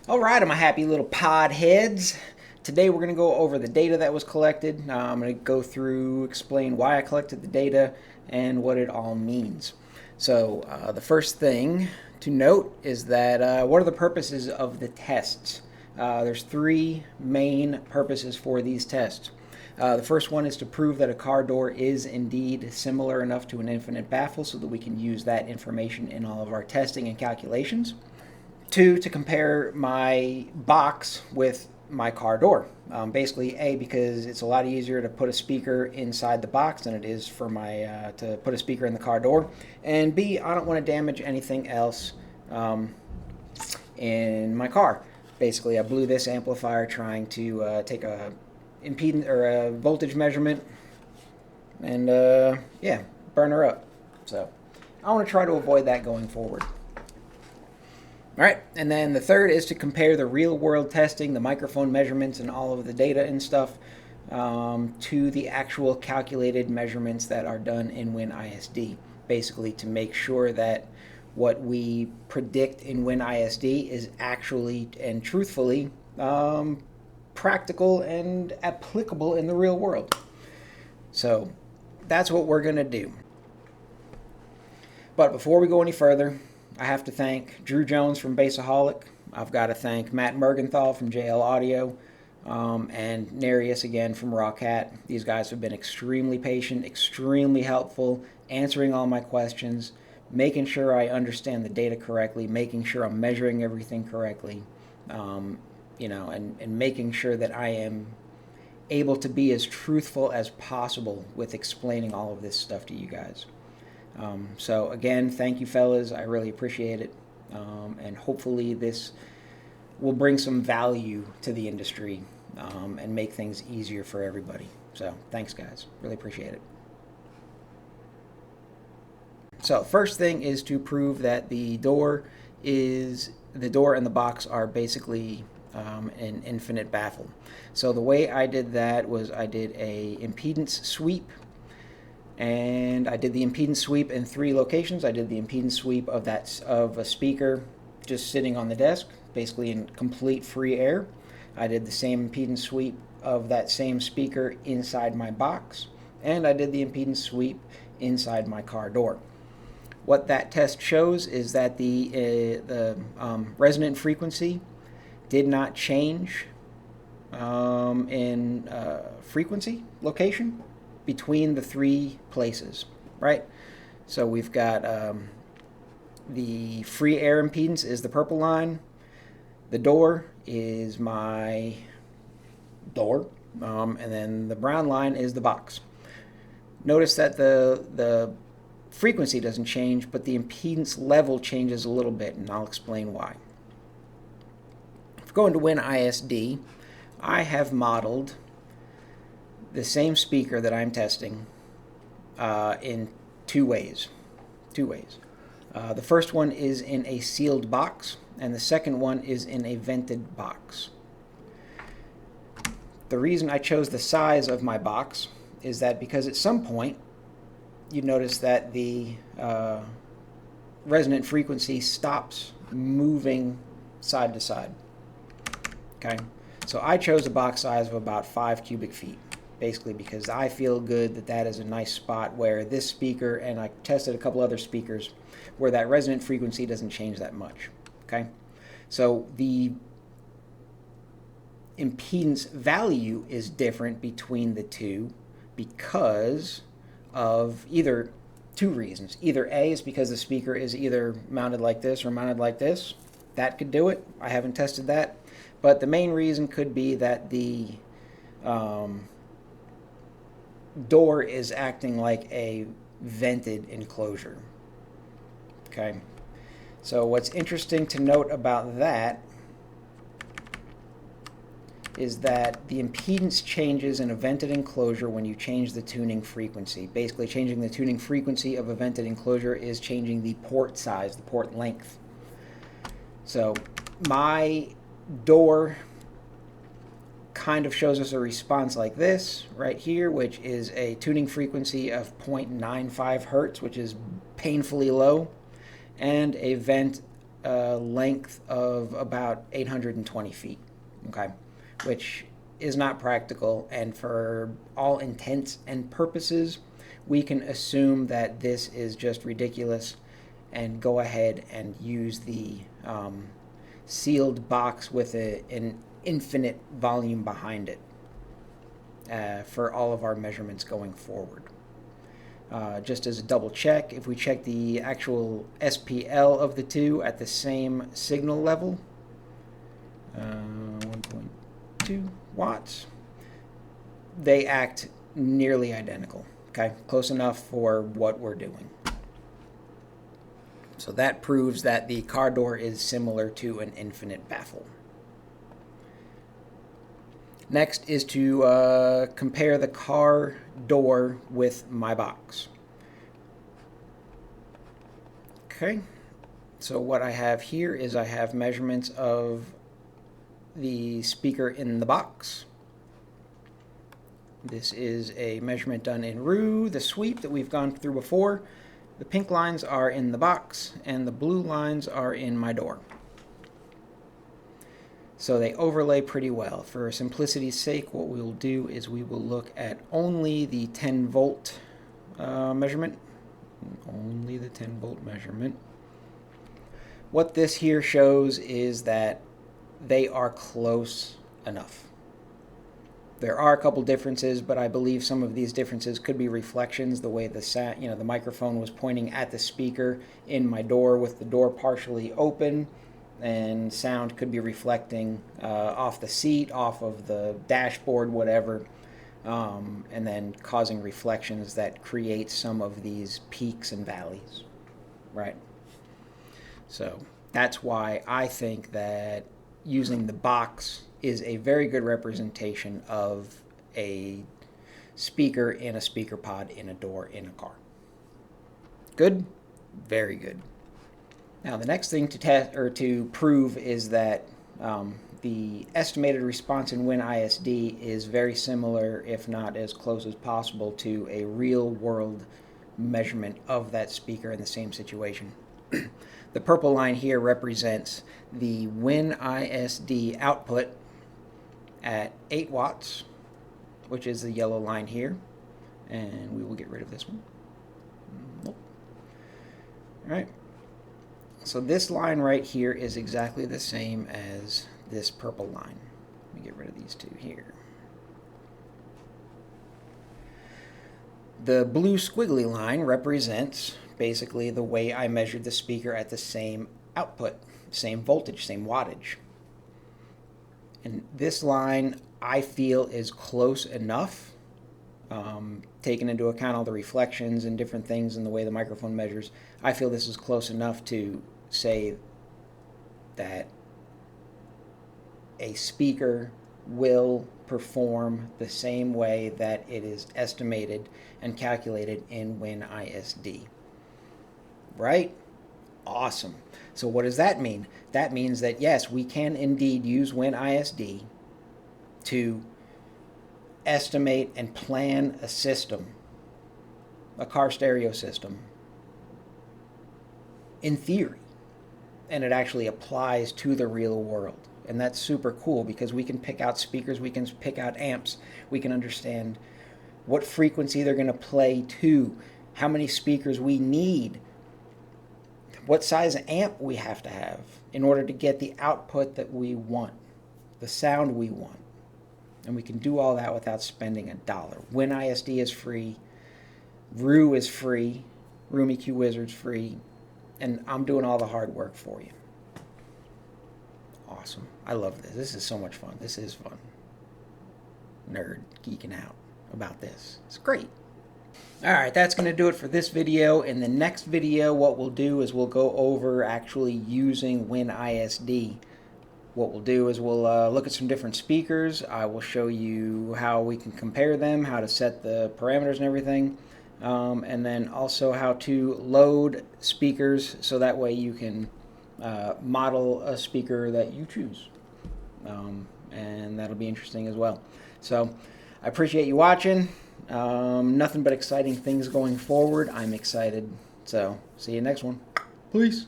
All right, my happy little pod heads. Today we're going to go over the data that was collected. I'm going to go through, explain why I collected the data and what it all means. So the first thing to note is that what are the purposes of the tests? There's three main purposes for these tests. The first one is to prove that a car door is indeed similar enough to an infinite baffle so that we can use that information in all of our testing and calculations. Two, to compare my box with my car door. Basically, A, because it's a lot easier to put a speaker inside the box than it is for my to put a speaker in the car door. And B, I don't want to damage anything else in my car. Basically, I blew this amplifier trying to take a impedance or a voltage measurement and yeah, burn her up. So I want to try to avoid that going forward. All right, and then the third is to compare the real-world testing, the microphone measurements, and all of the data and stuff to the actual calculated measurements that are done in WINisd, basically to make sure that what we predict in WINisd is actually and truthfully practical and applicable in the real world. So that's what we're going to do. But before we go any further, I have to thank Drew Jones from Bassaholic. I've got to thank Matt Mergenthal from JL Audio and Narius again from Rawcat. These guys have been extremely patient, extremely helpful, answering all my questions, making sure I understand the data correctly, making sure I'm measuring everything correctly, and making sure that I am able to be as truthful as possible with explaining all of this stuff to you guys. So again, thank you fellas, I really appreciate it, and hopefully this will bring some value to the industry and make things easier for everybody. So thanks guys, really appreciate it. So first thing is to prove that the door and the box are basically an infinite baffle. So the way I did that was I did a impedance sweep. And I did the impedance sweep in three locations. I did the impedance sweep of a speaker just sitting on the desk, basically in complete free air. I did the same impedance sweep of that same speaker inside my box, and I did the impedance sweep inside my car door. What that test shows is that the resonant frequency did not change in frequency location between the three places, right? So we've got the free air impedance is the purple line. The door is my door, and then the brown line is the box. Notice that the frequency doesn't change, but the impedance level changes a little bit, and I'll explain why. If we go into WinISD, I have modeled the same speaker that I'm testing in two ways. The first one is in a sealed box, and the second one is in a vented box. The reason I chose the size of my box is that because at some point you notice that the resonant frequency stops moving side to side. Okay, so I chose a box size of about 5 cubic feet. Basically because I feel good that that is a nice spot where this speaker, and I tested a couple other speakers, where that resonant frequency doesn't change that much. Okay, so the impedance value is different between the two because of either two reasons. Either A is because the speaker is either mounted like this or mounted like this. That could do it. I haven't tested that. But the main reason could be that the door is acting like a vented enclosure. Okay, so what's interesting to note about that is that the impedance changes in a vented enclosure when you change the tuning frequency. Basically, changing the tuning frequency of a vented enclosure is changing the port size, the port length. So my door kind of shows us a response like this right here, which is a tuning frequency of 0.95 hertz, which is painfully low, and a vent length of about 820 feet, okay, which is not practical, and for all intents and purposes, we can assume that this is just ridiculous and go ahead and use the sealed box with an infinite volume behind it for all of our measurements going forward. Just as a double check, if we check the actual SPL of the two at the same signal level, 1.2 watts, they act nearly identical. Okay, close enough for what we're doing. So that proves that the car door is similar to an infinite baffle. Next is to compare the car door with my box. Okay, so what I have here is I have measurements of the speaker in the box. This is a measurement done in RU, the sweep that we've gone through before. The pink lines are in the box, and the blue lines are in my door. So they overlay pretty well. For simplicity's sake, what we will do is we will look at only the 10 volt measurement. Only the 10 volt measurement. What this here shows is that they are close enough. There are a couple differences, but I believe some of these differences could be reflections, the way the microphone was pointing at the speaker in my door with the door partially open, and sound could be reflecting off the seat, off of the dashboard, whatever, and then causing reflections that create some of these peaks and valleys, right? So that's why I think that using the box is a very good representation of a speaker in a speaker pod in a door in a car. Good? Very good. Now the next thing to test or to prove is that the estimated response in WINisd is very similar, if not as close as possible, to a real world measurement of that speaker in the same situation. The purple line here represents the WINisd output at 8 watts, which is the yellow line here. And we will get rid of this one. Nope. All right. So this line right here is exactly the same as this purple line. Let me get rid of these two here. The blue squiggly line represents basically the way I measured the speaker at the same output, same voltage, same wattage. And this line, I feel, is close enough, taking into account all the reflections and different things and the way the microphone measures. I feel this is close enough to say that a speaker will perform the same way that it is estimated and calculated in WINisd. Right? Awesome. So what does that mean? That means that yes, we can indeed use WINisd to estimate and plan a system, a car stereo system, in theory. And it actually applies to the real world. And that's super cool because we can pick out speakers, we can pick out amps, we can understand what frequency they're going to play to, how many speakers we need, what size amp we have to have in order to get the output that we want, the sound we want. And we can do all that without spending $1. WINisd is free, RU is free, Room EQ Wizard's free, and I'm doing all the hard work for you. Awesome. I love this. This is so much fun. This is fun. Nerd geeking out about this. It's great. Alright, that's going to do it for this video. In the next video, what we'll do is we'll go over actually using WINisd. What we'll do is we'll look at some different speakers. I will show you how we can compare them, how to set the parameters and everything, and then also how to load speakers so that way you can model a speaker that you choose. And that'll be interesting as well. So I appreciate you watching. Nothing but exciting things going forward. I'm excited. So see you next one. Peace.